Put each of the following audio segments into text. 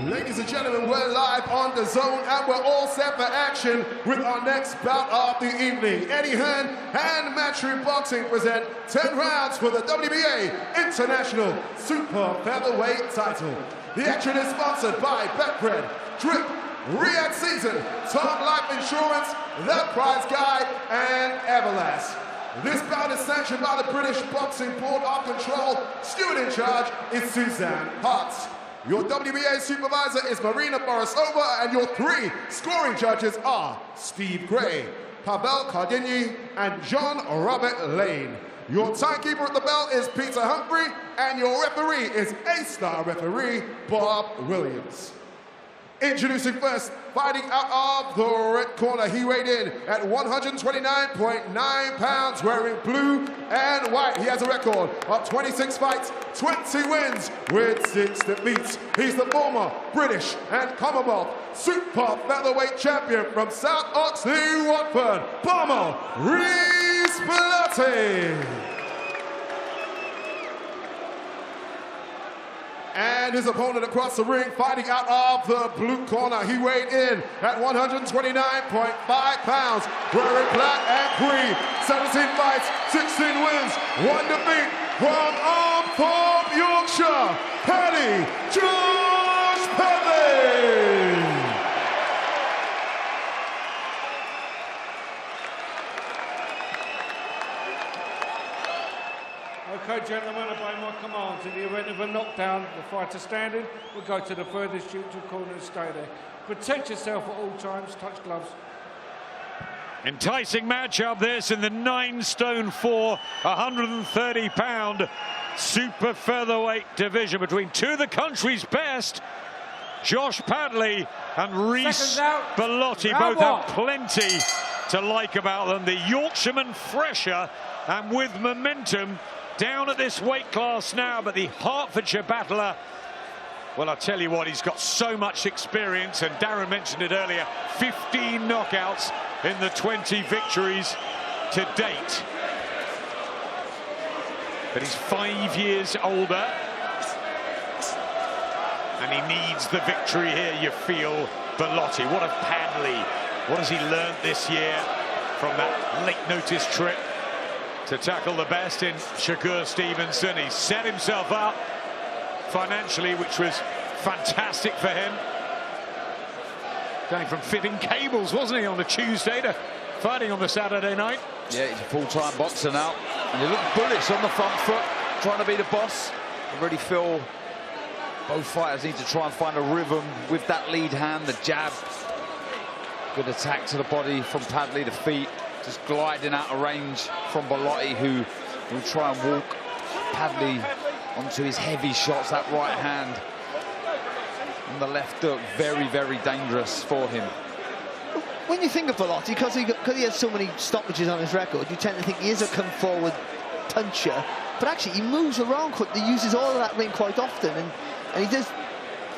Ladies and gentlemen, we're live on the zone and we're all set for action with our next bout of the evening. Eddie Hearn and Matchroom Boxing present 10 rounds for the WBA International Super Featherweight title. The action is sponsored by Betfred, Drip, Riyadh Season, Tom Life Insurance, The Prize Guide, and Everlast. This bout is sanctioned by the British Boxing Board of Control. Steward in charge is Suzanne Hart. Your WBA supervisor is Marina Borisova, and your 3 scoring judges are Steve Gray, Pavel Cardini, and John Robert Lane. Your timekeeper at the bell is Peter Humphrey, and your referee is A-star referee Bob Williams. Introducing first, fighting out of the red corner, he weighed in at 129.9 pounds, wearing blue and white. He has a record of 26 fights, 20 wins with 6 defeats. He's the former British and Commonwealth Super Featherweight champion from South Oxley, Watford, Palmer, Reece Bellotti. And his opponent across the ring, fighting out of the blue corner. He weighed in at 129.5 pounds, wearing black and green. 17 fights, 16 wins, 1 defeat. From Armthorpe, Yorkshire, Padley, Padley. Okay, gentlemen, obey my commands. In the event of a knockdown, the fighter standing will go to the furthest neutral corner and stay there. Protect yourself at all times, touch gloves. Enticing matchup this in the 9 stone 4, 130-pound super featherweight division between 2 of the country's best, Josh Padley and Reece Bellotti. Both have plenty to like about them. The Yorkshireman fresher and with momentum down at this weight class now, but the Hertfordshire battler, well, I'll tell you what, he's got so much experience, and Darren mentioned it earlier, 15 knockouts in the 20 victories to date. But he's 5 years older, and he needs the victory here, you feel, Bellotti. What of Padley? What has he learned this year from that late notice trip to tackle the best in Shakur Stevenson? He set himself up financially, which was fantastic for him. Going from fitting cables, wasn't he, on the Tuesday to fighting on the Saturday night? Yeah, he's a full-time boxer now. And he looked bullish on the front foot, trying to be the boss. I really feel both fighters need to try and find a rhythm with that lead hand, the jab. Good attack to the body from Padley, the feet. Just gliding out of range from Bellotti, who will try and walk Padley onto his heavy shots. That right hand and the left hook, very, very dangerous for him. When you think of Bellotti, because he has so many stoppages on his record, you tend to think he is a come-forward puncher, but actually he moves around quickly, uses all of that ring quite often, and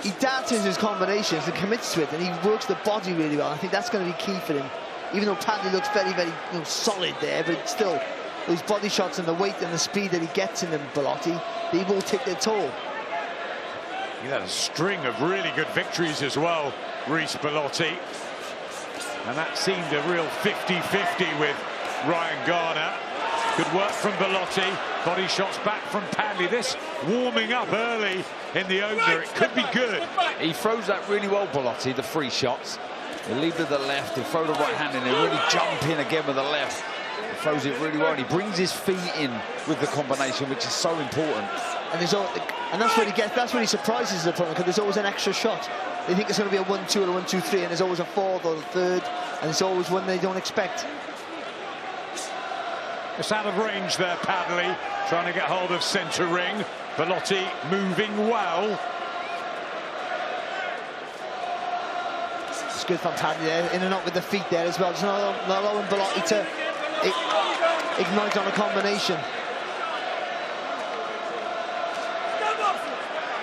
he darts into his combinations and commits to it, and he works the body really well. I think that's going to be key for him. Even though Padley looks very, very solid there, but still, those body shots and the weight and the speed that he gets in them, Bellotti, they will take their toll. He had a string of really good victories as well, Reece Bellotti. And that seemed a real 50-50 with Ryan Garner. Good work from Bellotti. Body shots back from Padley. This warming up early in the opener, it could be good. He throws that really well, Bellotti, the free shots. He'll lead to the left, he'll throw the right hand in, he'll really jump in again with the left. He throws it really well, and he brings his feet in with the combination, which is so important. And that's what he gets, that's when he surprises the opponent, because there's always an extra shot. They think it's going to be a 1-2 or a 1-2-3, and there's always a 4th or a 3rd, and it's always one they don't expect. It's out of range there, Padley, trying to get hold of centre ring. Bellotti moving well. It's good from Padley there, in and out with the feet there as well. Just not allowing Bellotti to ignite on a combination.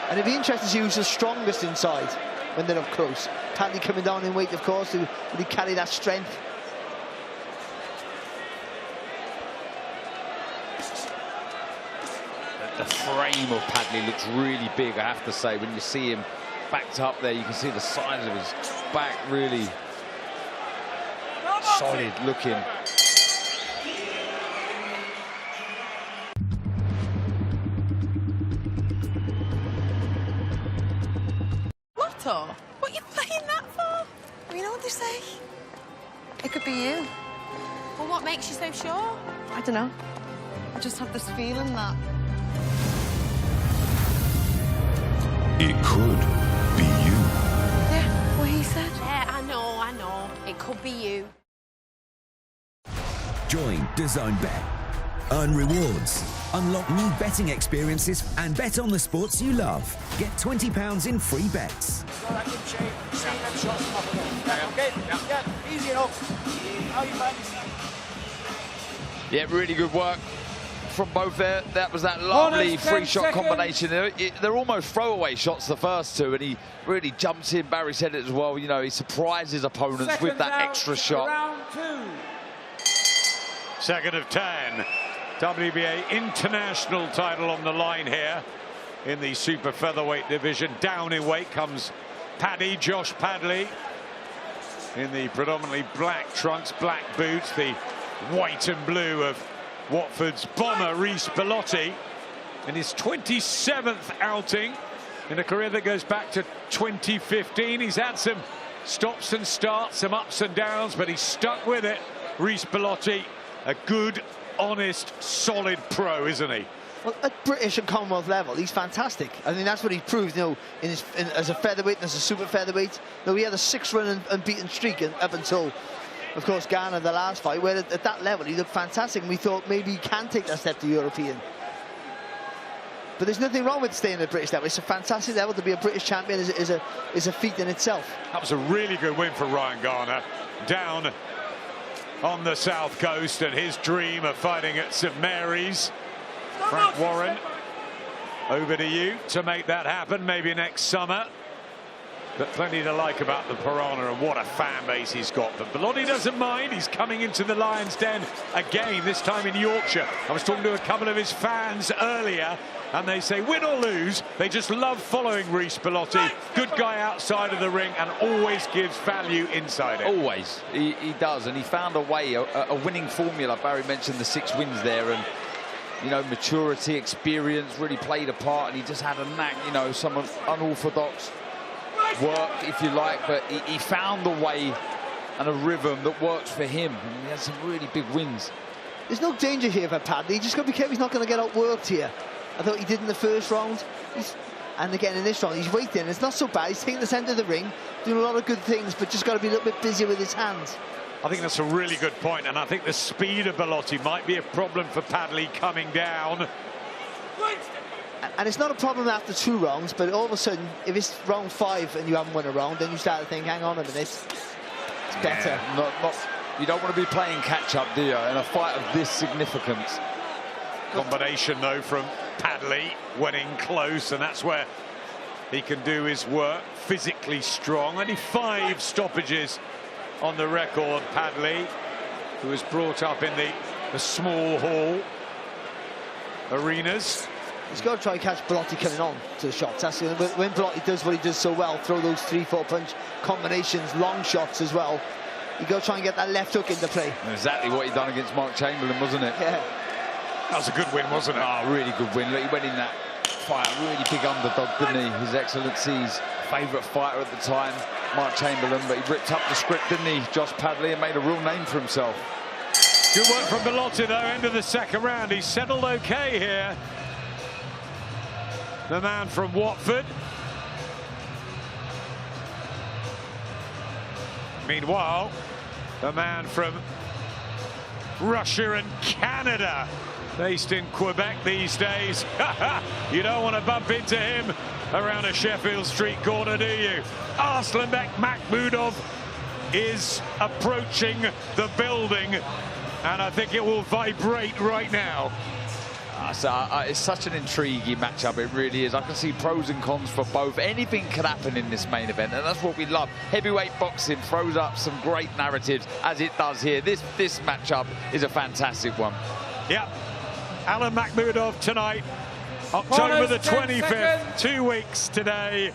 And it'd be interesting to see who's the strongest inside when they're up close. Padley coming down in weight, of course, will he carry that strength? The frame of Padley looks really big, I have to say, when you see him backed up there. You can see the size of his back, really solid looking. Lotto? What are you playing that for? Well, you know what they say? It could be you. Well, what makes you so sure? I don't know. I just have this feeling that... It could be you. Yeah, what he said. Yeah, I know. It could be you. Join DAZN Bet. Earn rewards, unlock new betting experiences, and bet on the sports you love. Get £20 in free bets. Yeah, really good work from both there. That was that lovely free-shot combination. They're almost throwaway shots, the first two, and he really jumps in. Barry said it as well. You know, he surprises opponents with that extra shot. Round 2. Second of 10. WBA international title on the line here in the super featherweight division. Down in weight comes Josh Padley, in the predominantly black trunks, black boots, the white and blue of Watford's bomber Reece Bellotti, in his 27th outing in a career that goes back to 2015. He's had some stops and starts, some ups and downs, but he's stuck with it. Reece Bellotti, a good, honest, solid pro, isn't he? Well, at British and Commonwealth level, he's fantastic. I mean, that's what he proved, you know, as a featherweight and as a super featherweight. You know, he had a 6-run unbeaten streak up until, of course, Ghana, the last fight, where at that level he looked fantastic, and we thought maybe he can take that step to European. But there's nothing wrong with staying at British level. It's a fantastic level. To be a British champion is a feat in itself. That was a really good win for Ryan Garner, down on the south coast, and his dream of fighting at St Mary's. Frank Warren, over to you to make that happen, maybe next summer. But plenty to like about the Piranha, and what a fan base he's got. But Bellotti doesn't mind. He's coming into the Lions' Den again, this time in Yorkshire. I was talking to a couple of his fans earlier, and they say, win or lose, they just love following Reece Bellotti. Good guy outside of the ring and always gives value inside it. Always, he does, and he found a way, a winning formula. Barry mentioned the 6 wins there, and you know, maturity, experience really played a part, and he just had a knack, you know, some unorthodox work, if you like, but he found the way and a rhythm that works for him, and he had some really big wins. There's no danger here for Padley. You just got to be careful he's not going to get outworked here. I thought he did in the first round. And again in this round, he's waiting. It's not so bad. He's taking the centre of the ring, doing a lot of good things, but just got to be a little bit busier with his hands. I think that's a really good point, and I think the speed of Bellotti might be a problem for Padley coming down. And it's not a problem after 2 rounds, but all of a sudden, if it's round 5 and you haven't won a round, then you start to think, hang on a minute, it's better. Yeah, you don't want to be playing catch-up, do you, in a fight of this significance? Combination, though, from Padley, went in close, and that's where he can do his work. Physically strong, only 5 stoppages on the record. Padley, who was brought up in the small hall arenas. He's got to try and catch Bellotti coming on to the shots. That's when Bellotti does what he does so well, throw those 3-4 punch combinations, long shots as well. You got to try and get that left hook into play. Exactly what he done against Mark Chamberlain, wasn't it? Yeah. That was a good win, wasn't it? Oh, really good win. Look, he went in that fight, really big underdog, didn't he? His Excellency's favourite fighter at the time, Mark Chamberlain, but he ripped up the script, didn't he, Josh Padley, and made a real name for himself. Good work from Bellotti, though, end of the second round. He's settled okay here. The man from Watford. Meanwhile, the man from Russia and Canada, based in Quebec these days. You don't want to bump into him around a Sheffield Street corner, do you? Arslanbek Makhmudov is approaching the building, and I think it will vibrate right now. It's such an intriguing matchup, it really is. I can see pros and cons for both. Anything can happen in this main event, and that's what we love. Heavyweight boxing throws up some great narratives, as it does here. This matchup is a fantastic one. Yeah, Alan Makhmudov tonight, October the 25th, 2 weeks today.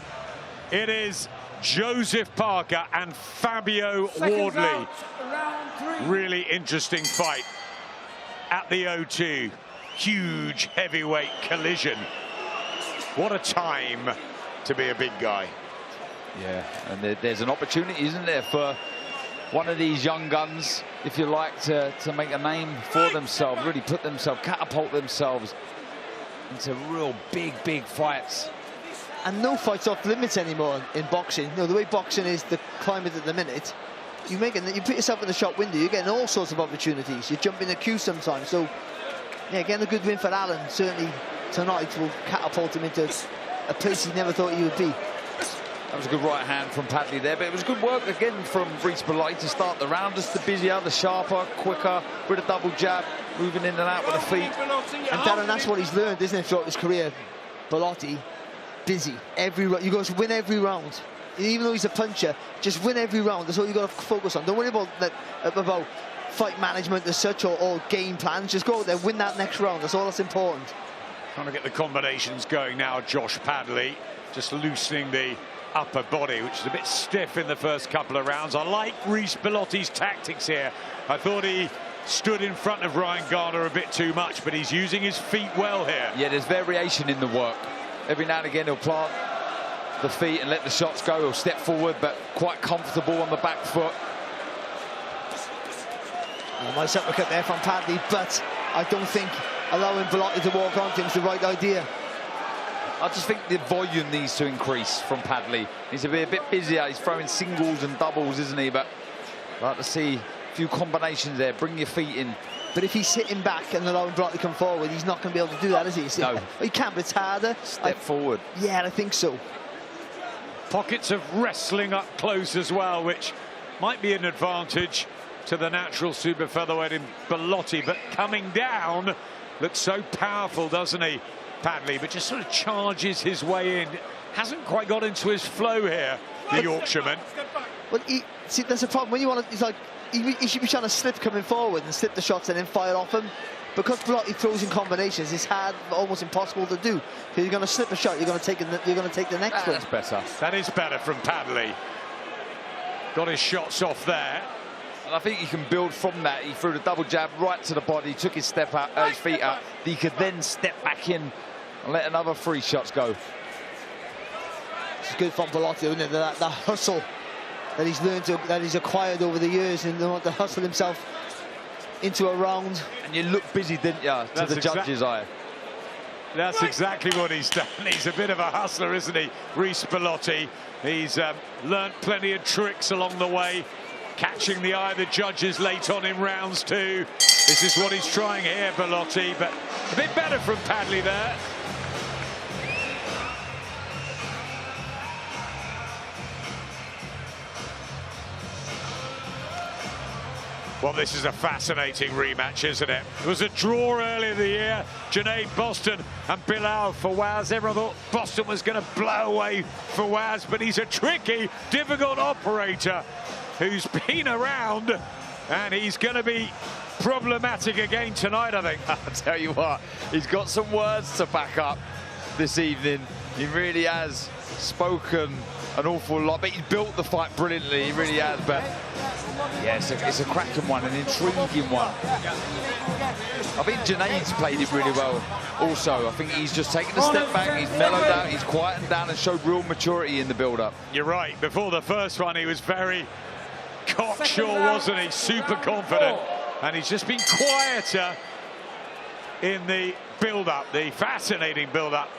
It is Joseph Parker and Fabio Wardley. Really interesting fight at the O2. Huge heavyweight collision. What a time to be a big guy. Yeah, and there's an opportunity, isn't there, for one of these young guns, if you like, to make a name for themselves, really put themselves, catapult themselves into real big fights. And no fights off limits anymore in boxing. You know, the way boxing is, the climate at the minute, you put yourself in the shop window, you're getting all sorts of opportunities. You jump in the queue sometimes. So, yeah, getting a good win for Alan, certainly tonight, will catapult him into a place he never thought he would be. That was a good right hand from Padley there, but it was good work again from Reece Bellotti to start the round. Just the busier, the sharper, quicker, with a double jab, moving in and out with the feet. And Darren, that's what he's learned, isn't it, throughout his career? Bellotti, busy. You got to win every round. Even though he's a puncher, just win every round. That's all you got to focus on. Don't worry about fight management as such or game plans. Just go out there, win that next round. That's all that's important. Trying to get the combinations going now, Josh Padley. Just loosening the upper body, which is a bit stiff in the first couple of rounds. I like Reece Bellotti's tactics here. I thought he stood in front of Ryan Garner a bit too much, but he's using his feet well here. Yeah, there's variation in the work. Every now and again he'll plant the feet and let the shots go. He'll step forward, but quite comfortable on the back foot. A nice uppercut there from Padley, but I don't think allowing Bellotti to walk on him is the right idea. I just think the volume needs to increase from Padley. He's to be a bit busier. He's throwing singles and doubles, isn't he? But I'd like to see a few combinations there. Bring your feet in. But if he's sitting back and allowing Bellotti to come forward, he's not going to be able to do that, is he? No. He can, but it's harder. Step forward. Yeah, I think so. Pockets of wrestling up close as well, which might be an advantage to the natural super featherweight in Bellotti, but coming down looks so powerful, doesn't he, Padley? But just sort of charges his way in. Hasn't quite got into his flow here, the Yorkshireman. Well, see, there's a problem when you want to. He's like he should be trying to slip coming forward and slip the shots and then fire off him. Because Bellotti throws in combinations, it's hard, almost impossible to do. If you're going to slip a shot, you're going to take the next one. That's better. That is better from Padley. Got his shots off there. And I think he can build from that. He threw the double jab right to the body, took his step out, his feet out. He could then step back in and let another 3 shots go. It's good from Bellotti, isn't it? That hustle that he's learned that he's acquired over the years, and to hustle himself into a round. And you look busy, didn't you, to the judge's eye? That's exactly what he's done. He's a bit of a hustler, isn't he, Reece Bellotti? He's learnt plenty of tricks along the way, catching the eye of the judges late on in rounds 2. This is what he's trying here, Bellotti, but a bit better from Padley there. Well, this is a fascinating rematch, isn't it? It was a draw earlier in the year. Junaid Boston and Bilal Fawaz. Everyone thought Boston was going to blow away Fawaz, but he's a tricky, difficult operator who's been around, and he's going to be problematic again tonight, I think. I'll tell you what, he's got some words to back up this evening. He really has spoken an awful lot, but he's built the fight brilliantly, he really has. But yeah, it's a cracking one, an intriguing one. I think Junaid's played it really well also. I think he's just taken a step back, he's mellowed out, he's quietened down and showed real maturity in the build-up. You're right, before the first one he was very cocksure, wasn't he? Super confident, and he's just been quieter in the build-up, the fascinating build-up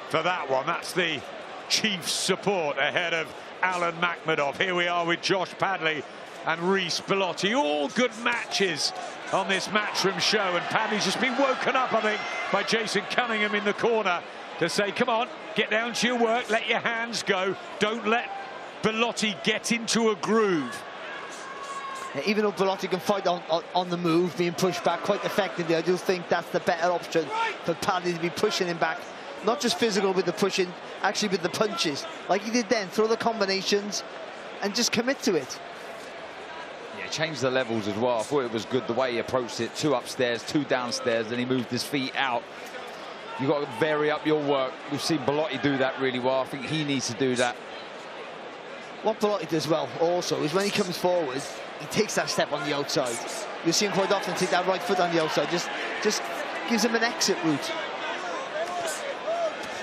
for that one. That's the Chiefs' support ahead of Alan Makhmadov. Here we are with Josh Padley and Reece Bellotti. All good matches on this Matchroom show, and Padley's just been woken up, I think, by Jason Cunningham in the corner to say, come on, get down to your work, let your hands go, don't let Bellotti get into a groove. Yeah, even though Bellotti can fight on the move, being pushed back quite effectively, I do think that's the better option for Padley, to be pushing him back. Not just physical with the pushing, actually with the punches. Like he did then, throw the combinations and just commit to it. Yeah, change the levels as well. I thought it was good the way he approached it. 2 upstairs, 2 downstairs, then he moved his feet out. You've got to vary up your work. We've seen Bellotti do that really well. I think he needs to do that What Bellotti does well also is when he comes forward, he takes that step on the outside. You'll see him quite often take that right foot on the outside, just gives him an exit route.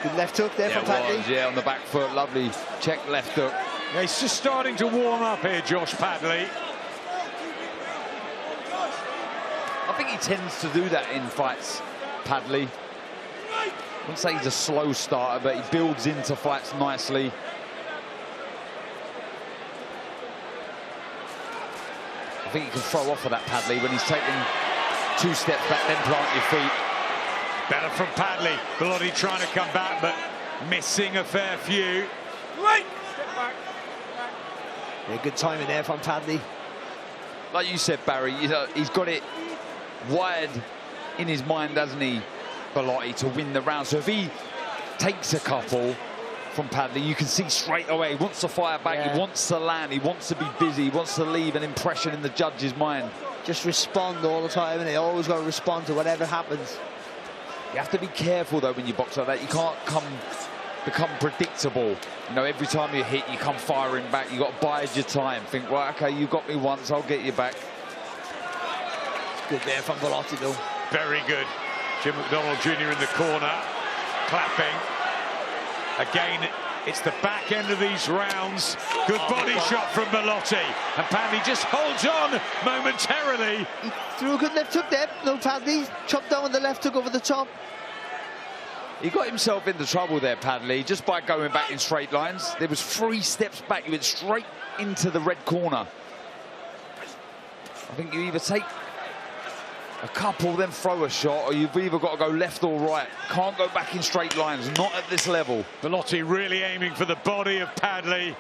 Good left hook there from Padley. Yeah, on the back foot, lovely check left hook. Yeah, he's just starting to warm up here, Josh Padley. I think he tends to do that in fights, Padley. I wouldn't say he's a slow starter, but he builds into fights nicely. I think he can throw off of that, Padley, when he's taking 2 steps back, then plant your feet. Better from Padley. Bellotti trying to come back, but missing a fair few. Wait! Step back. Yeah, good timing there from Padley. Like you said, Barry, you know, he's got it wide in his mind, hasn't he, Bellotti, to win the round. So if he takes a couple from Padley, you can see straight away he wants to fire back, he wants to land, he wants to be busy, he wants to leave an impression in the judge's mind. Just respond all the time, and they always got to respond to whatever happens. You have to be careful, though, when you box like that. You can't become predictable. You know, every time you hit, you come firing back. You've got to bide your time. Think, right, OK, you got me once, I'll get you back. Good there from Bellotti, though. Very good. Jim McDonald Jr. in the corner, clapping. Again, it's the back end of these rounds. Good body shot from Bellotti. And Padley just holds on momentarily. He threw a good left hook there. No, Padley chopped down with the left hook over the top. He got himself into trouble there, Padley, just by going back in straight lines. There was 3 steps back. He went straight into the red corner. I think you either take a couple, then throw a shot, or you've either got to go left or right. Can't go back in straight lines, not at this level. Bellotti really aiming for the body of Padley.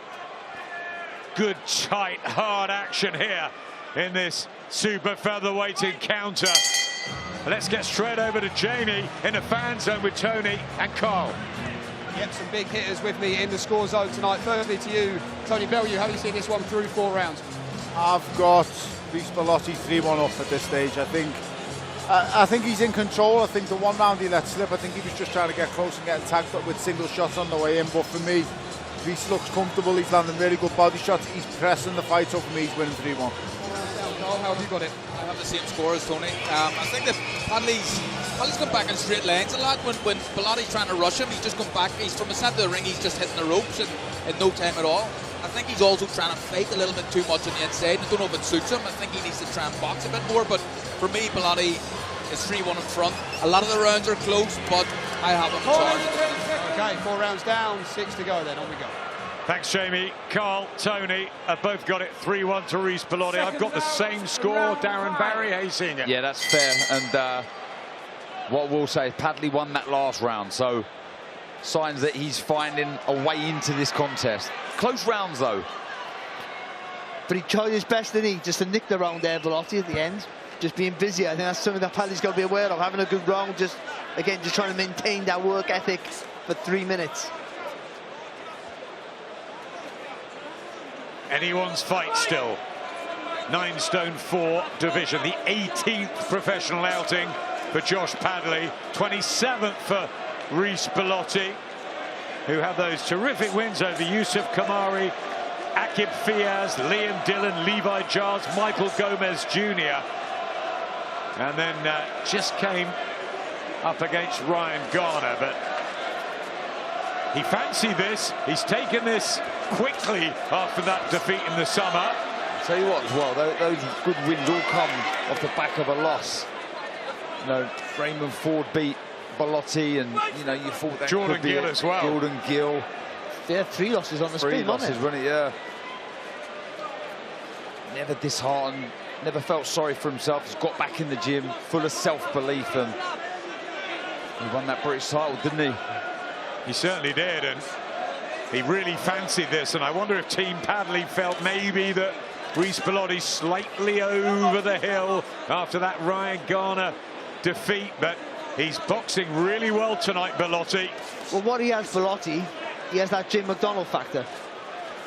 Good, tight, hard action here in this super featherweight encounter. Let's get straight over to Jamie in the fan zone with Tony and Carl. Yep, some big hitters with me in the score zone tonight. Firstly to you, Tony Bellew, how do you see this one through 4 rounds? I've got Reece Bellotti 3-1 up at this stage. I think he's in control. I think the 1 round he let slip, I think he was just trying to get close and getting tagged up with single shots on the way in. But for me, Reece looks comfortable. He's landing really good body shots. He's pressing the fight, so for me, he's winning 3-1. How have you got it? I have the same score as Tony. I think that Padley's come back in straight lines a lot. When Bellotti's trying to rush him, he's just come back. He's from the centre of the ring, he's just hitting the ropes in no time at all. I think he's also trying to fight a little bit too much on the inside. I don't know if it suits him. I think he needs to try and box a bit more. But for me, Bellotti is 3-1 in front. A lot of the rounds are close, but I have him in charge. Okay, 4 rounds down, 6 to go then. On we go. Thanks, Jamie. Carl, Tony have both got it 3-1 to Reece Bellotti. I've got the same score. Darren Barry, how you seeing it? Yeah, that's fair. And what we'll say is Padley won that last round, so signs that he's finding a way into this contest. Close rounds, though. But he tried his best, didn't he? Just to nick the round there, Bellotti, at the end. Just being busy. I think that's something that Padley's got to be aware of. Having a good round, just trying to maintain that work ethic for 3 minutes. Anyone's fight still. 9 stone 4 division, the 18th professional outing for Josh Padley, 27th for Reece Bellotti, who have those terrific wins over Yusuf Kamari, Akib Fiaz, Liam Dillon, Levi Giles, Michael Gomez Jr. And then just came up against Ryan Garner, but he fancied this. He's taken this quickly after that defeat in the summer. I'll tell you what, as well, those good wins all come off the back of a loss. You know, Raymond Ford beat Bellotti, and you know, you thought that Jordan could be Gill as well. Jordan Gill. Yeah, 3 losses on the spin, wasn't it? Yeah. Never disheartened, never felt sorry for himself. He's got back in the gym, full of self-belief, and he won that British title, didn't he? He certainly did, and he really fancied this, and I wonder if Team Padley felt maybe that Reece Bellotti slightly over the hill after that Ryan Garner defeat, but he's boxing really well tonight, Bellotti. Well, what he has, Bellotti, he has that Jim McDonald factor,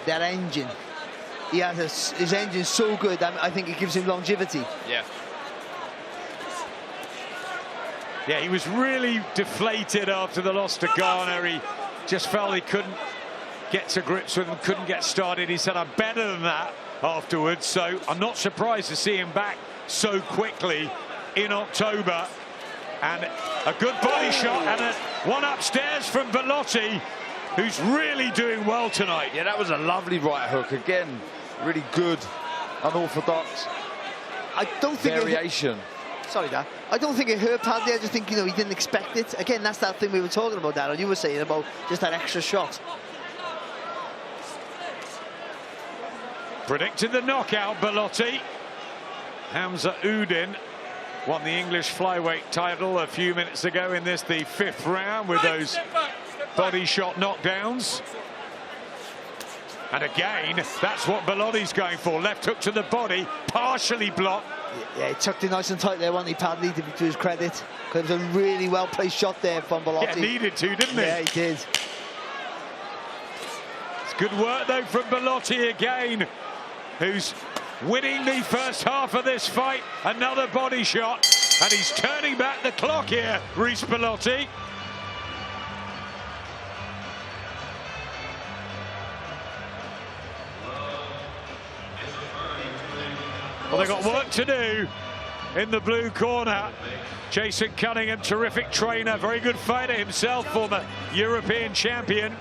that engine. He has his engine's so good that I think it gives him longevity. Yeah. Yeah, he was really deflated after the loss to Garner. He just felt he couldn't get to grips with him, couldn't get started. He said, I'm better than that afterwards, so I'm not surprised to see him back so quickly in October. And a good body shot and one upstairs from Bellotti, who's really doing well tonight. Yeah, that was a lovely right hook. Again, really good, unorthodox I don't think variation. Sorry, Dan. I don't think it hurt Padley. I just think, you know, he didn't expect it. Again, that's that thing we were talking about, Darren. You were saying about just that extra shot. Predicted the knockout, Bellotti. Hamza Udin won the English flyweight title a few minutes ago in this, the 5th round, with those body shot knockdowns. And again, that's what Bellotti's going for. Left hook to the body, partially blocked. Yeah, he tucked it nice and tight there, wasn't he, Padley, to his credit. It was a really well-placed shot there from Bellotti. Yeah, needed to, didn't he? Yeah, he did. It's good work, though, from Bellotti again, who's winning the first half of this fight. Another body shot, and he's turning back the clock here, Reece Bellotti. Well, they've got work to do in the blue corner. Jason Cunningham, terrific trainer, very good fighter himself, former European champion.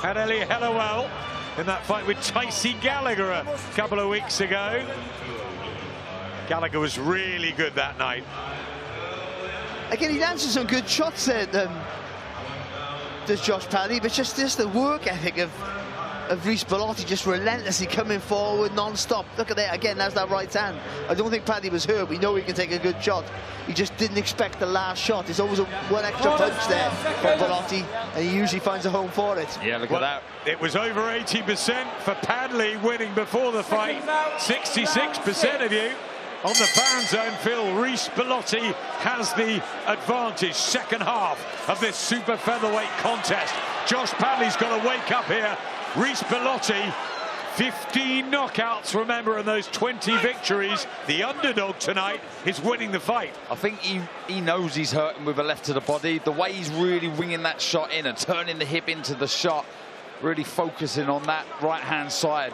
Had Ellie Hellowell in that fight with Tycee Gallagher a couple of weeks ago. Gallagher was really good that night. Again, he answered some good shots there, does Josh Padley, but just the work ethic of Reece Bellotti, just relentlessly coming forward non-stop. Look at that again, that's that right hand. I don't think Padley was hurt. We know he can take a good shot. He just didn't expect the last shot. There's always one extra punch there from Bellotti, and he usually finds a home for it. Yeah, look at that. It was over 80% for Padley winning before the fight. 66% of you on the fan zone feel Reece Bellotti has the advantage. Second half of this super featherweight contest. Josh Padley's got to wake up here. Reece Bellotti, 15 knockouts, remember, and those 20 victories. The underdog tonight is winning the fight. I think he knows he's hurting with a left to the body. The way he's really winging that shot in and turning the hip into the shot, really focusing on that right-hand side.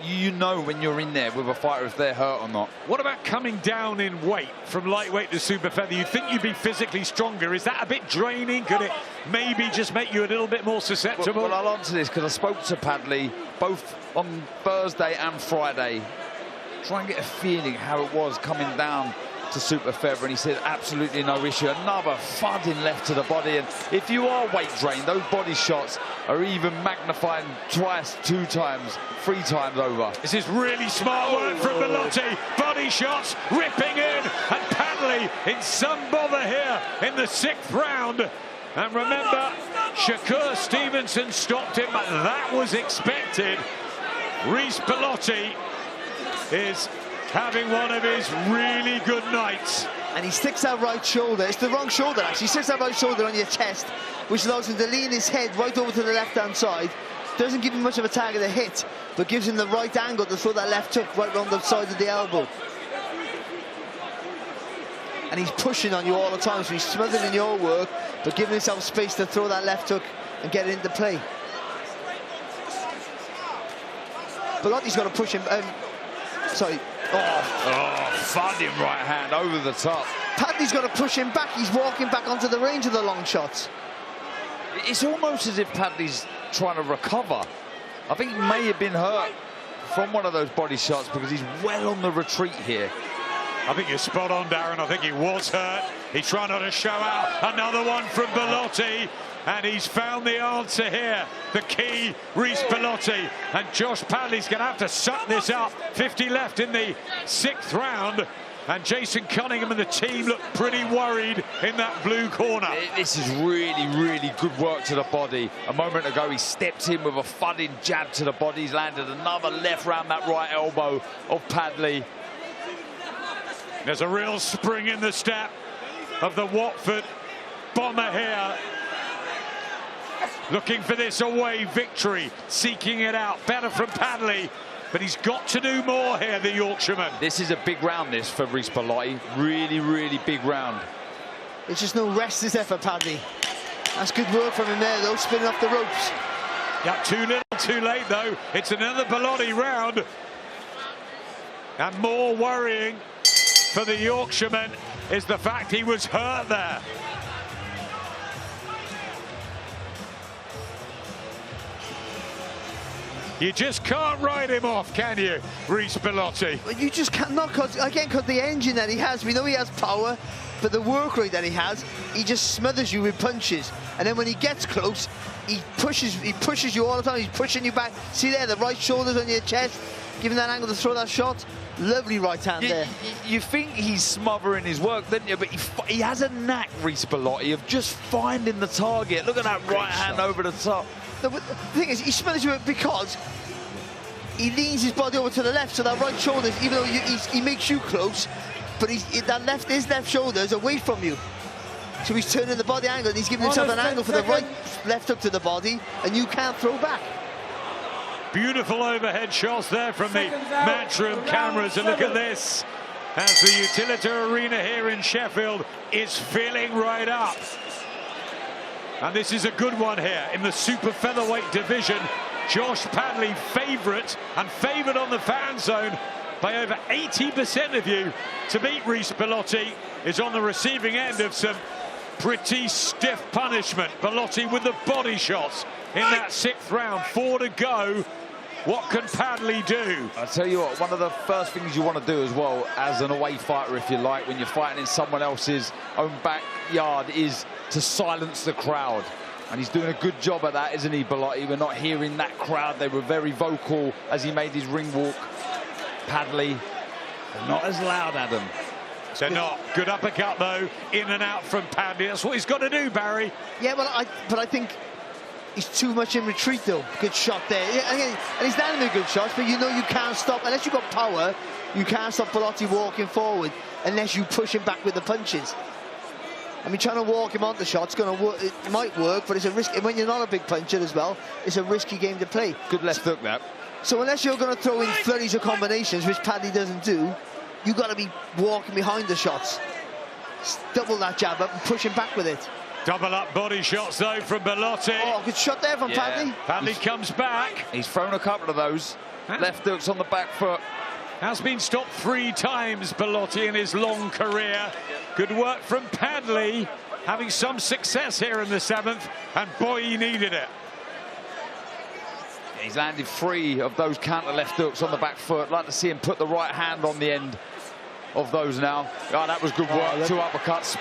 You know when you're in there with a fighter if they're hurt or not. What about coming down in weight from lightweight to super feather? You'd think you'd be physically stronger. Is that a bit draining? Could it maybe just make you a little bit more susceptible? Well, I'll answer this because I spoke to Padley both on Thursday and Friday. Try and get a feeling how it was coming down to super feather, and he said absolutely no issue. Another thudding left to the body, and if you are weight drained, those body shots are even magnifying twice, 2 times, 3 times over. This is really smart work from Bellotti. Body shots ripping in, and Padley in some bother here in the 6th round. And remember, Shakur Stevenson stopped him, but that was expected. Reece Bellotti is having one of his really good nights. And he sticks that right shoulder. It's the wrong shoulder, actually. He sticks that right shoulder on your chest, which allows him to lean his head right over to the left-hand side. Doesn't give him much of a target to hit, but gives him the right angle to throw that left hook right round the side of the elbow. And he's pushing on you all the time, so he's smothering in your work, but giving himself space to throw that left hook and get it into play. Bellotti's got to push him. Sorry. Thudding right hand over the top. Padley's got to push him back. He's walking back onto the range of the long shots. It's almost as if Padley's trying to recover. I think he may have been hurt from one of those body shots because he's well on the retreat here. I think you're spot on, Darren. I think he was hurt. He's trying not to show out. Another one from Bellotti. And he's found the answer here. The key, Reece Bellotti. And Josh Padley's going to have to suck this up. 50 left in the 6th round. And Jason Cunningham and the team look pretty worried in that blue corner. This is really, really good work to the body. A moment ago, he stepped in with a thudding jab to the body. He's landed another left round that right elbow of Padley. There's a real spring in the step of the Watford bomber here. Looking for this away victory, seeking it out. Better from Padley, but he's got to do more here, the Yorkshireman. This is a big round, this, for Reece Bellotti. Really, really big round. There's just no rest, is there, for Padley? That's good work from him there, though, spinning off the ropes. Yeah, too little, too late, though. It's another Bellotti round. And more worrying for the Yorkshireman is the fact he was hurt there. You just can't ride him off, can you, Reece Bellotti? Well, you just can't, not cause the engine that he has, we know he has power, but the work rate that he has, he just smothers you with punches. And then when he gets close, he pushes you all the time, he's pushing you back. See there, the right shoulders on your chest, giving that angle to throw that shot. Lovely right hand there. You think he's smothering his work, don't you? But he has a knack, Reece Bellotti, of just finding the target. Look at that right hand over the top. The thing is, he smothers you because he leans his body over to the left, so that right shoulder, even though he makes you close, but his left shoulder is away from you. So he's turning the body angle, and he's giving himself an angle for the right left hook to the body, and you can't throw back. Beautiful overhead shots there from the Matchroom cameras, and look at this as the Utilita Arena here in Sheffield is filling right up. And this is a good one here in the super featherweight division. Josh Padley favourite and favoured on the fan zone by over 80% of you to beat Reece Bellotti is on the receiving end of some pretty stiff punishment. Bellotti with the body shots in that 6th round. 4 to go. What can Padley do? I'll tell you what, one of the first things you want to do as well as an away fighter, if you like, when you're fighting in someone else's own backyard, is to silence the crowd. And he's doing a good job at that, isn't he, Bellotti? We're not hearing that crowd. They were very vocal as he made his ring walk. Padley, not as loud, Adam. They're not. Good uppercut, though. In and out from Padley. That's what he's got to do, Barry. Yeah, but I think he's too much in retreat, though. Good shot there. And he's landing the good shots, but you know you can't stop. Unless you've got power, you can't stop Bellotti walking forward unless you push him back with the punches. I mean, trying to walk him onto the shot's going to work. It might work, but it's a risk. And when you're not a big puncher as well, it's a risky game to play. Good left hook, that. So unless you're going to throw in flurries of combinations, which Padley doesn't do, you've got to be walking behind the shots. Double that jab up and push him back with it. Double up body shots, though, from Bellotti. Oh, good shot there from Padley. Padley comes back. He's thrown a couple of those. Left hooks on the back foot. Has been stopped 3 times, Bellotti, in his long career. Good work from Padley, having some success here in the 7th, and boy, he needed it. He's landed 3 of those counter left hooks on the back foot. Like to see him put the right hand on the end of those now. Oh, that was good work. 2 uppercuts,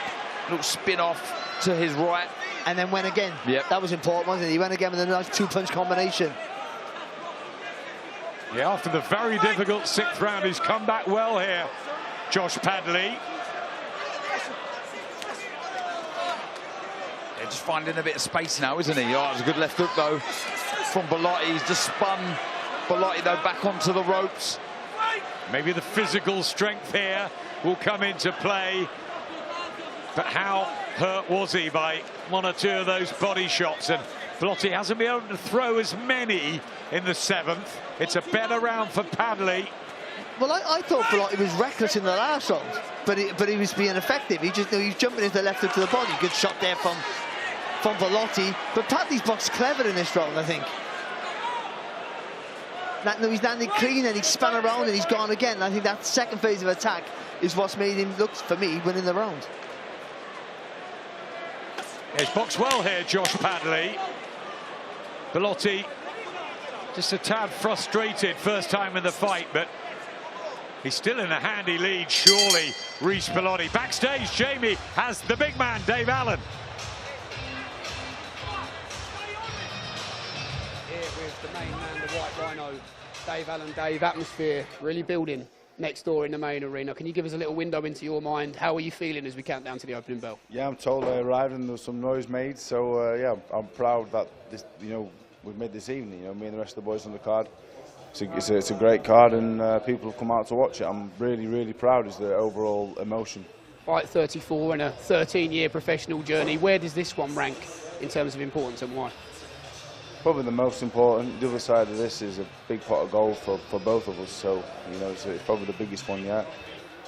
little spin off to his right. And then went again. Yep. That was important, wasn't it? He went again with a nice 2-punch combination. Yeah, after the very difficult 6th round, he's come back well here, Josh Padley. They're just finding a bit of space now, isn't he? Oh, it's a good left hook, though, from Bellotti. He's just spun Bellotti, though, back onto the ropes. Maybe the physical strength here will come into play. But how hurt was he by 1 or 2 of those body shots? And Bellotti hasn't been able to throw as many in the 7th. It's a better round for Padley. Well, I thought Bellotti was reckless in the last round, but he was being effective. He was jumping into the left hook to the body. Good shot there from Bellotti. But Padley's boxed clever in this round, I think. He's landed clean and he's spun around and he's gone again. I think that second phase of attack is what's made him look, for me, winning the round. He's boxed well here, Josh Padley. Bellotti just a tad frustrated first time in the fight, but he's still in a handy lead, surely, Reece Bellotti. Backstage, Jamie has the big man, Dave Allen. Here with the main man, the White Rhino, Dave Allen. Dave, atmosphere really building next door in the main arena. Can you give us a little window into your mind? How are you feeling as we count down to the opening bell? Yeah, I'm told I arrived and there was some noise made, so yeah, I'm proud that this, we've made this evening. Me and the rest of the boys on the card. It's a great card, and people have come out to watch it. I'm really proud. Is the overall emotion. Fight 34 and a 13-year professional journey. Where does this one rank in terms of importance and why? Probably the most important. The other side of this is a big pot of gold for both of us. So it's probably the biggest one yet.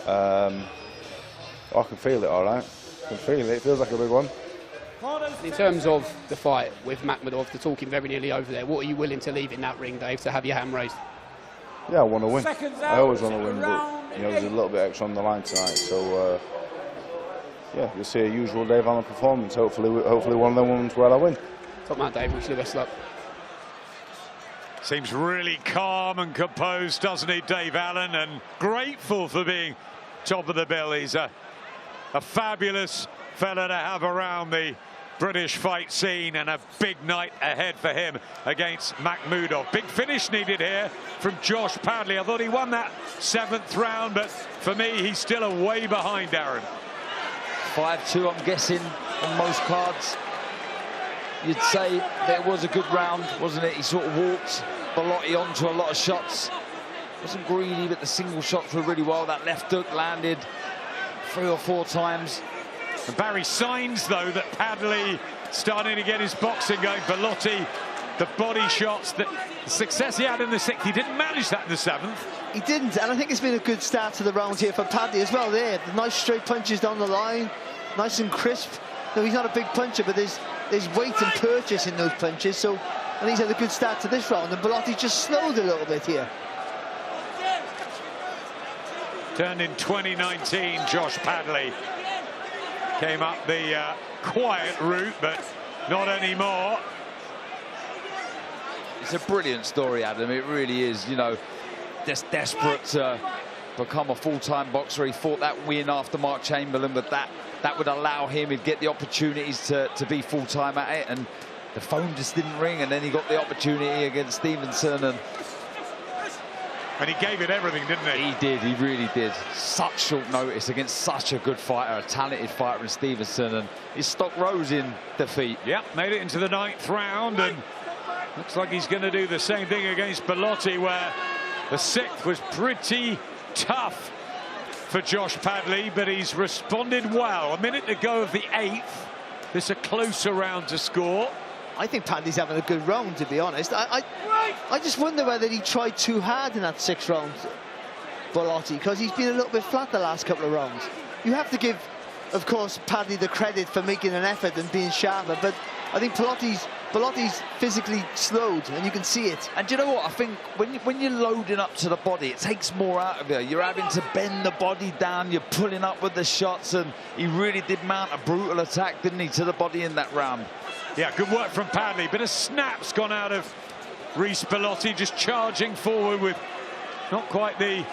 I can feel it, all right. I can feel it. It feels like a big one. In terms of the fight with Makhmudov, the talking very nearly over there, what are you willing to leave in that ring, Dave, to have your hand raised? Yeah, I want to win. I always want to win, but there's a little bit extra on the line tonight. So yeah, you'll see a usual Dave Allen performance. Hopefully one of them ones where I win. Top man, Dave. Wish you the best of luck. Seems really calm and composed, doesn't he, Dave Allen? And grateful for being top of the bill. He's a fabulous fella to have around the British fight scene, and a big night ahead for him against Makhmudov. Big finish needed here from Josh Padley. I thought he won that 7th round, but for me, he's still a way behind Aaron. 5-2, I'm guessing, on most cards. You'd say that it was a good round, wasn't it? He sort of walked Bellotti onto a lot of shots. Wasn't greedy, but the single shots were really well. That left hook landed 3 or 4 times. And Barry signs, though, that Padley starting to get his boxing going. Bellotti, the body shots, the success he had in the 6th, he didn't manage that in the 7th. He didn't, and I think it's been a good start to the round here for Padley as well. There, the nice straight punches down the line, nice and crisp. No, he's not a big puncher, but there's weight and purchase in those punches. So, and he's had a good start to this round, and Bellotti just slowed a little bit here. Turned in 2019, Josh Padley came up the quiet route, but not anymore. It's a brilliant story, Adam. It really is. Just desperate to become a full-time boxer. He fought that win after Mark Chamberlain, but that would allow him, he'd get the opportunities to be full-time at it, and the phone just didn't ring, and then he got the opportunity against Stevenson, and he gave it everything, didn't he? He did, he really did. Such short notice against such a good fighter, a talented fighter in Stevenson, and his stock rose in defeat. Yep, made it into the 9th round, and looks like he's going to do the same thing against Bellotti, where the 6th was pretty tough for Josh Padley, but he's responded well. A minute to go of the 8th. This is a closer round to score. I think Padley's having a good round, to be honest. I just wonder whether he tried too hard in that 6th round, Bellotti, because he's been a little bit flat the last couple of rounds. You have to give, of course, Padley the credit for making an effort and being sharper, but I think Bellotti's physically slowed, and you can see it. And do you know what? I think when you're loading up to the body, it takes more out of you. You're having to bend the body down, you're pulling up with the shots, and he really did mount a brutal attack, didn't he, to the body in that round. Yeah, good work from Padley. Bit of snaps gone out of Reece Bellotti, just charging forward with not quite the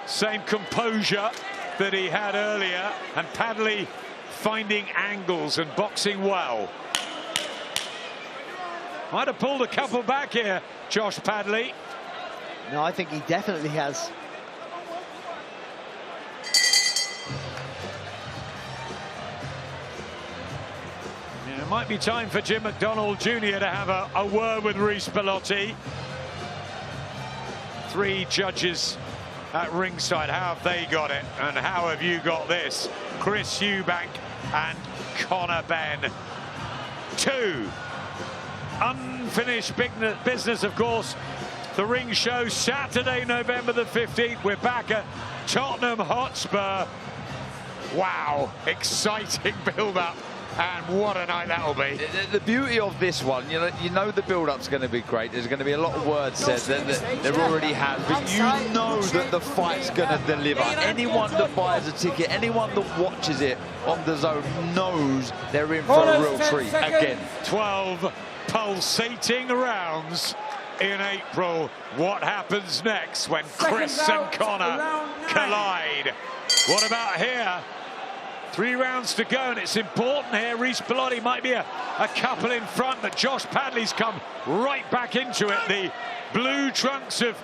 same composure that he had earlier, and Padley finding angles and boxing well. Might have pulled a couple back here, Josh Padley. No, I think he definitely has. Yeah, it might be time for Jim McDonald Jr. to have a word with Reece Bellotti. 3 judges at ringside. How have they got it? And how have you got this? Chris Eubank and Conor Benn. 2. Unfinished business, of course. The ring show Saturday, November the 15th. We're back at Tottenham Hotspur. Wow, exciting build-up, and what a night that'll be. The beauty of this one, you know the build-up's going to be great. There's going to be a lot of words said that there already has, but you know that the fight's going to deliver. Anyone that buys a ticket, anyone that watches it on the zone knows they're in for a real treat. Again, 12 pulsating rounds in April. What happens next when Chris and Conor collide? What about here? 3 rounds to go, and it's important here. Reece Bellotti might be a couple in front, but Josh Padley's come right back into it. The blue trunks of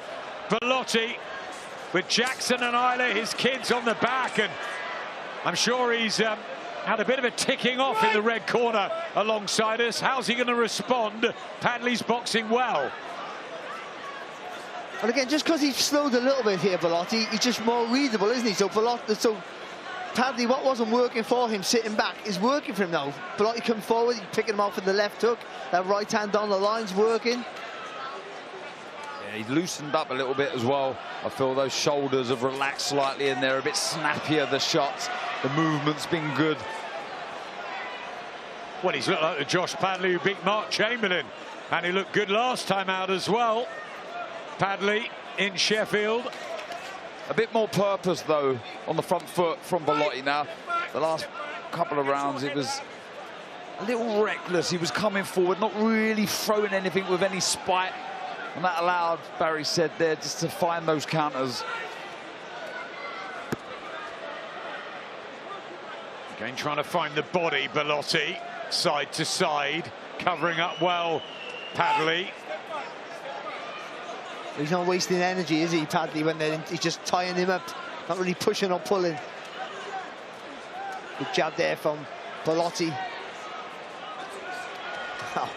Bellotti with Jackson and Isla, his kids, on the back, and I'm sure he's had a bit of a ticking off in the red corner alongside us. How's he going to respond? Padley's boxing well. And again, just because he's slowed a little bit here, Bellotti, he's just more readable, isn't he? So Padley, what wasn't working for him sitting back is working for him now. Bellotti come forward, he's picking him off with the left hook. That right hand down the line's working. Yeah, he's loosened up a little bit as well. I feel those shoulders have relaxed slightly and they're a bit snappier, the shots. The movement's been good. Well, he's looked like the Josh Padley who beat Mark Chamberlain, and he looked good last time out as well. Padley in Sheffield. A bit more purpose, though, on the front foot from Bellotti now. The last couple of rounds, it was a little reckless. He was coming forward, not really throwing anything with any spite. And that allowed, Barry said there, just to find those counters. Again, trying to find the body, Bellotti, side to side, covering up well, Padley. He's not wasting energy, is he, Padley, when he's just tying him up, not really pushing or pulling. Good jab there from Bellotti. Oh,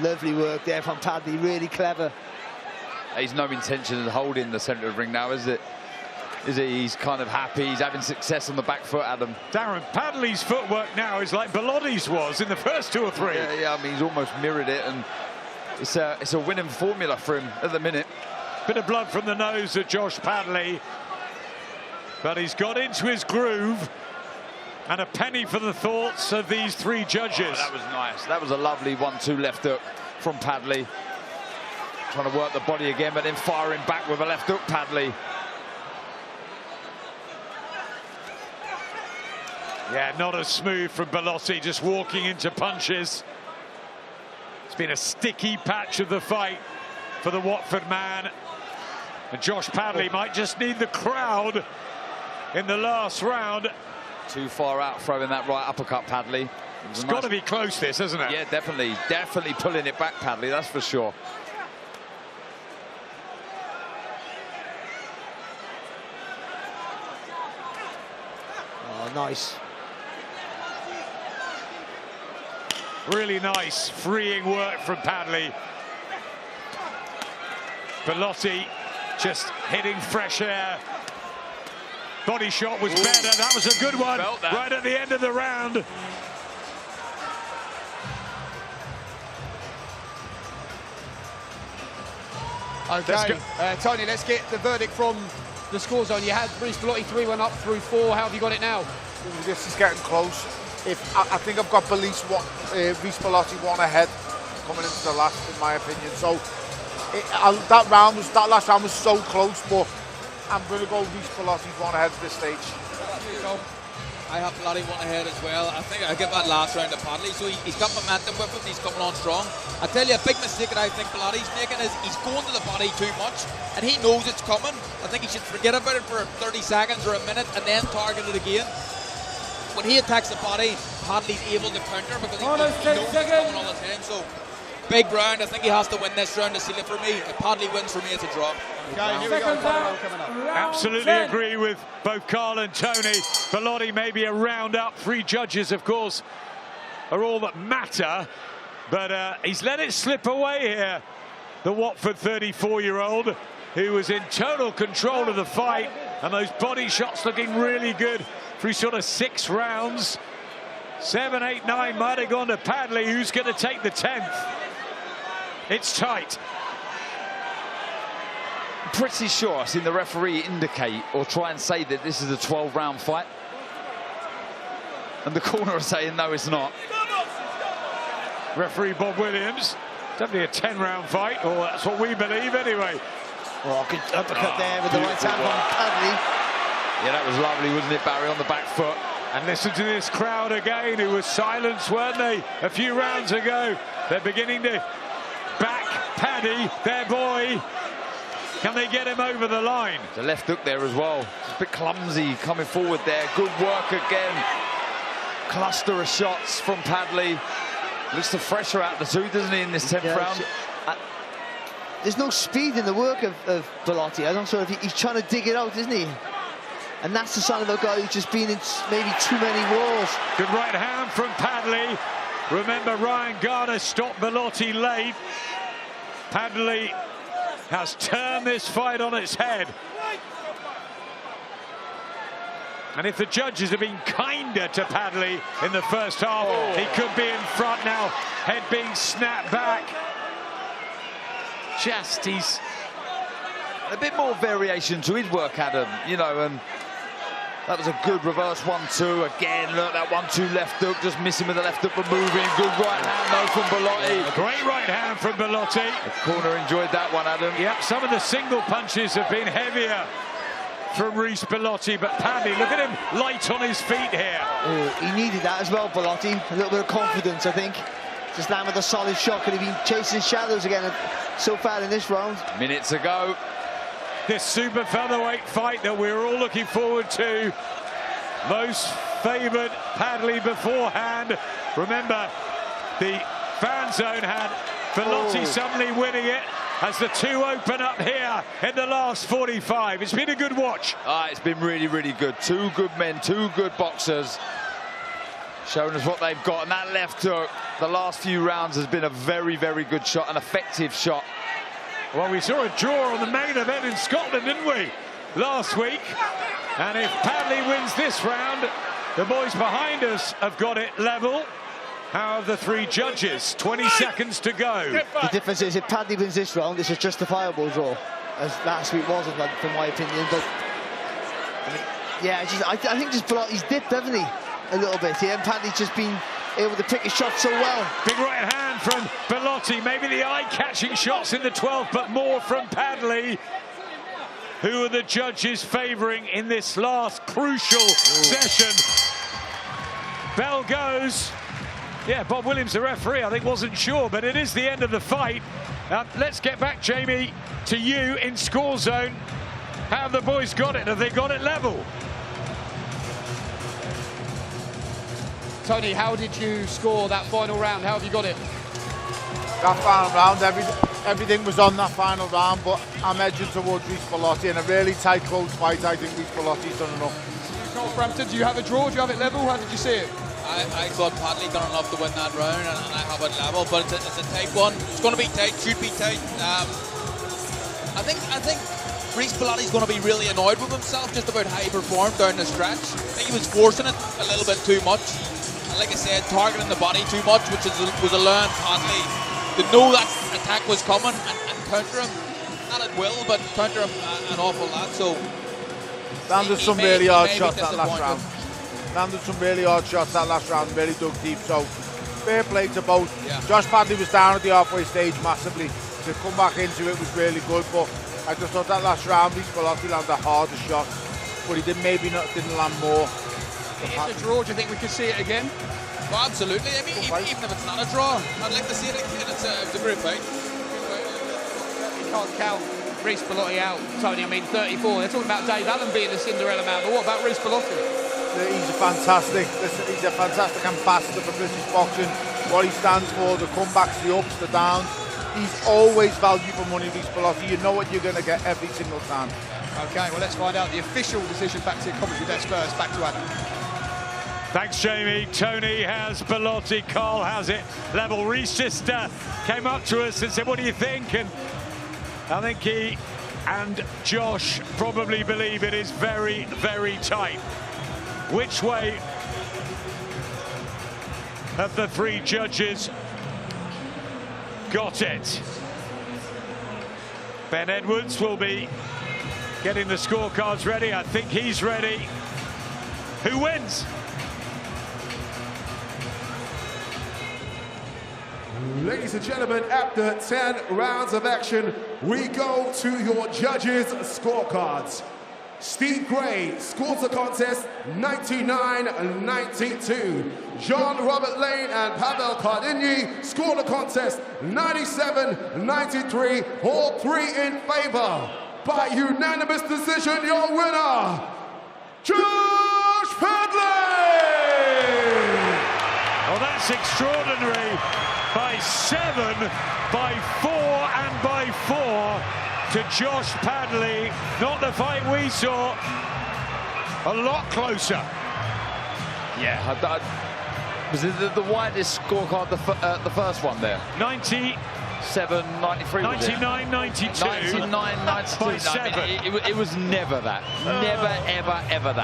lovely work there from Padley, really clever. He's no intention of holding the centre of the ring now, is it? Is he? He's kind of happy. He's having success on the back foot, Adam. Darren, Padley's footwork now is like Bellotti's was in the first 2 or 3. Yeah, I mean, he's almost mirrored it, and it's a winning formula for him at the minute. Bit of blood from the nose at Josh Padley, but he's got into his groove, and a penny for the thoughts of these 3 judges. Oh, that was nice. That was a lovely 1-2 left hook from Padley. Trying to work the body again, but then firing back with a left hook, Padley. Yeah, not as smooth from Bellotti, just walking into punches. It's been a sticky patch of the fight for the Watford man. And Josh Padley might just need the crowd in the last round. Too far out throwing that right uppercut, Padley. It's got to be close, this, hasn't it? Yeah, definitely. Definitely pulling it back, Padley, that's for sure. Oh, nice. Really nice, freeing work from Padley. Bellotti just hitting fresh air. Body shot was better. That was a good one right at the end of the round. Okay, Tony, let's get the verdict from the score zone. You had Reece Bellotti 3-1 up through 4. How have you got it now? This is getting close. I think I've got Reece Bellotti 1 ahead coming into the last, in my opinion. So that last round was so close, but I'm going to go Reece Bellotti 1 ahead at this stage. I have Bellotti 1 ahead as well. I think I'll give that last round to Padley. So he's got momentum with him. He's coming on strong. I tell you, a big mistake that I think Bellotti's making is he's going to the body too much, and he knows it's coming. I think he should forget about it for 30 seconds or a minute and then target it again. When he attacks the body, Padley's able to counter because he knows it's coming all the time. So, big round. I think he has to win this round to seal it for me. If Padley wins for me, it's a draw. Okay, here we go. Absolutely agree with both Carl and Tony. Bellotti maybe a round up. 3 judges, of course, are all that matter. But he's let it slip away here. The Watford 34-year-old who was in total control of the fight. And those body shots looking really good through sort of 6 rounds. 7, 8, 9 might have gone to Padley, who's going to take the 10th. It's tight. Pretty sure I've seen the referee indicate or try and say that this is a 12-round fight. And the corner are saying, no, it's not. Referee Bob Williams, definitely a 10-round fight, or that's what we believe anyway. Oh, good uppercut there with the right hand from Padley. Yeah, that was lovely, wasn't it, Barry, on the back foot? And listen to this crowd again, who was silenced, weren't they, a few rounds ago. They're beginning to back Paddy, their boy. Can they get him over the line? The left hook there as well. Just a bit clumsy coming forward there. Good work again. Cluster of shots from Padley. Looks the fresher out of the 2, doesn't he, in this 10th round? There's no speed in the work of Bellotti. I'm not sure if he's trying to dig it out, isn't he? And that's the sign of a guy who's just been in maybe too many walls. Good right hand from Padley. Remember, Ryan Garner stopped Bellotti late. Padley has turned this fight on its head. And if the judges have been kinder to Padley in the first half, he could be in front now. Head being snapped back. Just, he's a bit more variation to his work, Adam, you know, and That was a good reverse 1-2. Again, look, that 1-2 left hook, just missing with the left hook, but moving. Good right hand, though, from Bellotti. A great right hand from Bellotti. The corner enjoyed that one, Adam. Yep, some of the single punches have been heavier from Reece Bellotti, but Padley, look at him light on his feet here. He needed that as well, Bellotti. A little bit of confidence, I think. Just land with a solid shot. Could have been chasing shadows again so far in this round. Minutes ago. This super featherweight fight that we're all looking forward to. Most favoured Padley beforehand. Remember, the fan zone had Bellotti suddenly winning it as the two open up here in the last 45. It's been a good watch. It's been really, really good. Two good men, two good boxers, showing us what they've got. And that left hook, the last few rounds, has been a very, very good shot, an effective shot. Well, we saw a draw on the main event in Scotland, didn't we, last week? And if Padley wins this round, the boys behind us have got it level. How have the three judges? 20 seconds to go. The difference is if Padley wins this round, it's a justifiable draw, as last week wasn't, from my opinion. But I mean, yeah, I think just Bellotti's dipped, hasn't he, a little bit here, and Padley's just been able to pick his shot so well. Big right hand from Bellotti, maybe the eye-catching shots in the 12th, but more from Padley. Who are the judges favouring in this last crucial session? Bell goes. Yeah, Bob Williams, the referee, I think wasn't sure, but it is the end of the fight. Let's get back, Jamie, to you in score zone. How have the boys got it? Have they got it level? Tony, how did you score that final round? How have you got it? That final round, everything was on that final round, but I'm edging towards Reece Bellotti in a really tight, close fight. I think Reece Bellotti's done enough. Frampton, do you have a draw? Do you have it level? How did you see it? I thought Padley gone enough to win that round, and I have it level, but it's a tight one. It's going to be tight, should be tight. I think Reece Bellotti's going to be really annoyed with himself just about how he performed down the stretch. I think he was forcing it a little bit too much. And like I said, targeting the body too much, which was a learned Padley to know that attack was coming and counter him. Not at will, but counter him an awful lot. So landed some really hard shots that last round. Landed some really hard shots that last round, really dug deep. So fair play to both. Yeah. Josh Padley was down at the halfway stage massively. To come back into it was really good, but I just thought that last round, Reece Bellotti landed harder shots, but he didn't land more. If it's a draw, do you think we could see it again? Well, absolutely. I mean, even if it's not a draw, I'd like to see it again. It's a great fight. You can't count Reece Bellotti out, Tony. I mean, 34. They're talking about Dave Allen being the Cinderella man, but what about Reece Bellotti? He's a fantastic ambassador for British boxing. What he stands for, the comebacks, the ups, the downs. He's always value for money, Reece Bellotti. You know what you're going to get every single time. Okay, well, let's find out the official decision. Back to the commentary desk first. Back to Adam. Thanks, Jamie. Tony has Bellotti, Carl has it level. Reece just came up to us and said, what do you think? And I think he and Josh probably believe it is very, very tight. Which way have the three judges got it? Ben Edwards will be getting the scorecards ready. I think he's ready. Who wins? Ladies and gentlemen, after 10 rounds of action, we go to your judges' scorecards. Steve Gray scores the contest 99-92. Jean-Robert Lane and Pavel Kardinyi score the contest 97-93. All three in favor. By unanimous decision, your winner, Josh Padley! Oh, that's extraordinary. By 7, by 4, and by 4 to Josh Padley. Not the fight we saw. A lot closer. Yeah, was it the widest scorecard, the first one there? 97, 93, 99, 92. 99, 92. By 7. It was never that. Never, ever, ever that.